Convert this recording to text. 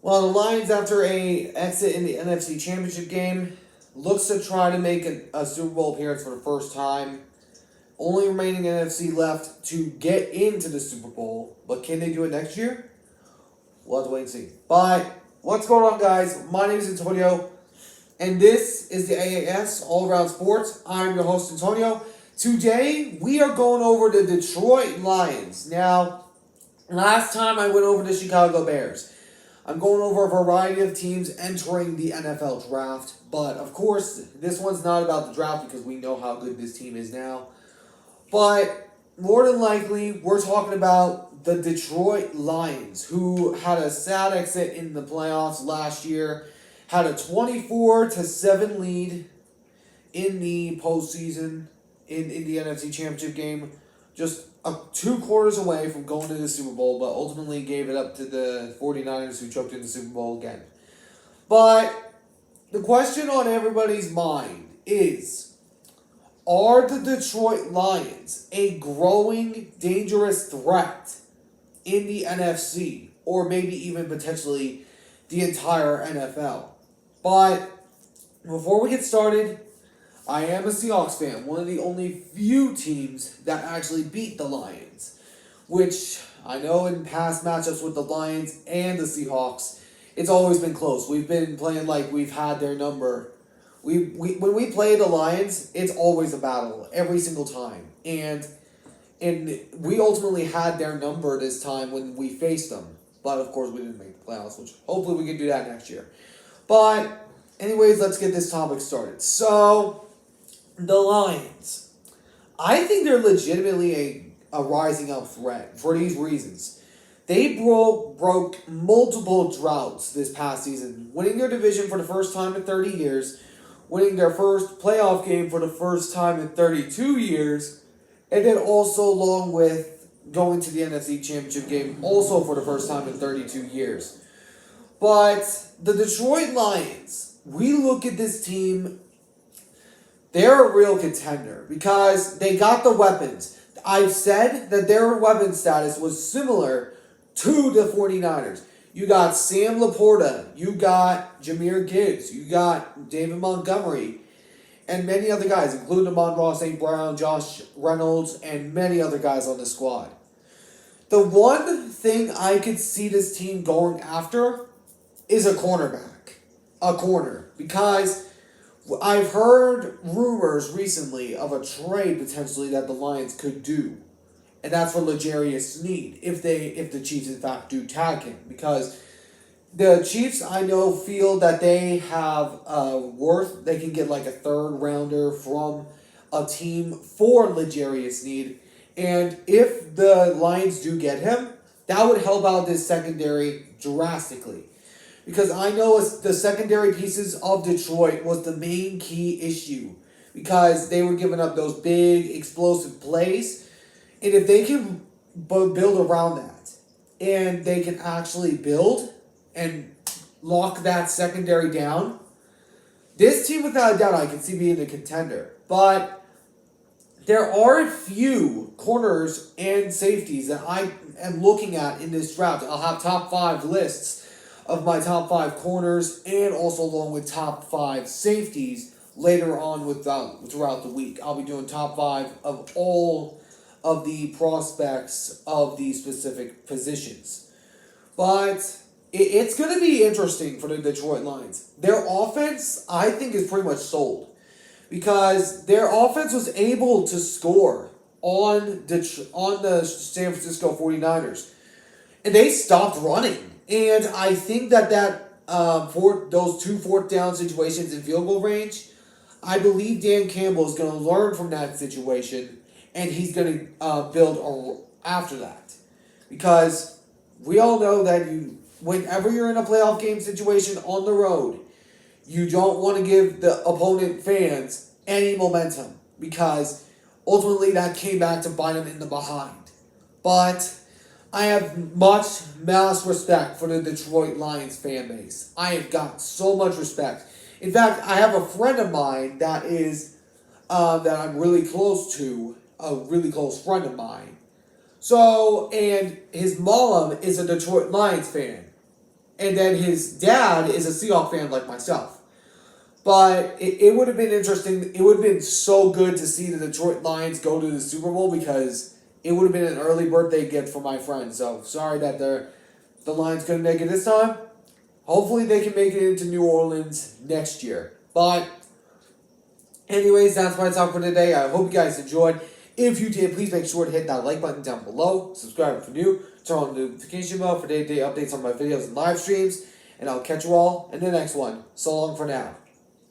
Well, the Lions, after a exit in the NFC Championship game, looks to try to make a Super Bowl appearance for the first time. Only remaining NFC left to get into the Super Bowl, but can they do it next year? We'll have to wait and see. But what's going on, guys? My name is Antonio, and this is the AAS All Around Sports. I'm your host, Antonio. Today, we are going over the Detroit Lions. Now, last time I went over the Chicago Bears. I'm going over a variety of teams entering the NFL draft, but of course, this one's not about the draft because we know how good this team is now. But more than likely, we're talking about the Detroit Lions, who had a sad exit in the playoffs last year, had a 24-7 lead in the postseason in the NFC Championship game, just 2 quarters away from going to the Super Bowl, but ultimately gave it up to the 49ers, who choked in the Super Bowl again. But the question on everybody's mind is, are the Detroit Lions a growing, dangerous threat in the NFC, or maybe even potentially the entire NFL? But before we get started, I am a Seahawks fan, one of the only few teams that actually beat the Lions, which I know in past matchups with the Lions and the Seahawks, it's always been close. We've been playing like we've had their number. When we play the Lions, it's always a battle every single time, and we ultimately had their number this time when we faced them. But of course, we didn't make the playoffs, which hopefully we can do that next year. But anyways, let's get this topic started. So, the Lions. I think they're legitimately a rising up threat for these reasons. They broke multiple droughts this past season, winning their division for the first time in 30 years, winning their first playoff game for the first time in 32 years, and then also along with going to the NFC Championship game also for the first time in 32 years. But the Detroit Lions, we look at this team, they're a real contender because they got the weapons. I've said that their weapon status was similar to the 49ers. You got Sam Laporta, you got Jahmyr Gibbs, you got David Montgomery, and many other guys, including Amon-Ra St. Brown, Josh Reynolds, and many other guys on the squad. The one thing I could see this team going after is a cornerback. A corner. Because I've heard rumors recently of a trade potentially that the Lions could do. And that's for L'Jarius Sneed, if the Chiefs in fact do tag him. Because the Chiefs, I know, feel that they have worth. They can get like a third rounder from a team for L'Jarius Sneed. And if the Lions do get him, that would help out this secondary drastically. Because I know the secondary pieces of Detroit was the main key issue. Because they were giving up those big, explosive plays. And if they can build around that, and they can actually build and lock that secondary down, this team, without a doubt, I can see being a contender. But there are a few corners and safeties that I am looking at in this draft. I'll have top 5 lists of my top 5 corners and also along with top 5 safeties later on throughout the week. I'll be doing top 5 of all of the prospects of these specific positions. But it's going to be interesting for the Detroit Lions. Their offense, I think, is pretty much sold. Because their offense was able to score on the San Francisco 49ers. And they stopped running. And I think for those 2 fourth down situations in field goal range, I believe Dan Campbell is going to learn from that situation, and he's going to build after that. Because we all know that whenever you're in a playoff game situation on the road, you don't want to give the opponent fans any momentum, because ultimately that came back to bite them in the behind. But I have mass respect for the Detroit Lions fan base. I have got so much respect. In fact, I have a friend of mine that I'm really close to, a really close friend of mine. So, and his mom is a Detroit Lions fan. And then his dad is a Seahawks fan like myself. But it would have been interesting. It would have been so good to see the Detroit Lions go to the Super Bowl because it would have been an early birthday gift for my friend. So sorry that the Lions couldn't make it this time. Hopefully they can make it into New Orleans next year. But anyways, that's my talk for today. I hope you guys enjoyed. If you did, please make sure to hit that like button down below. Subscribe if you're new. Turn on the notification bell for day-to-day updates on my videos and live streams. And I'll catch you all in the next one. So long for now.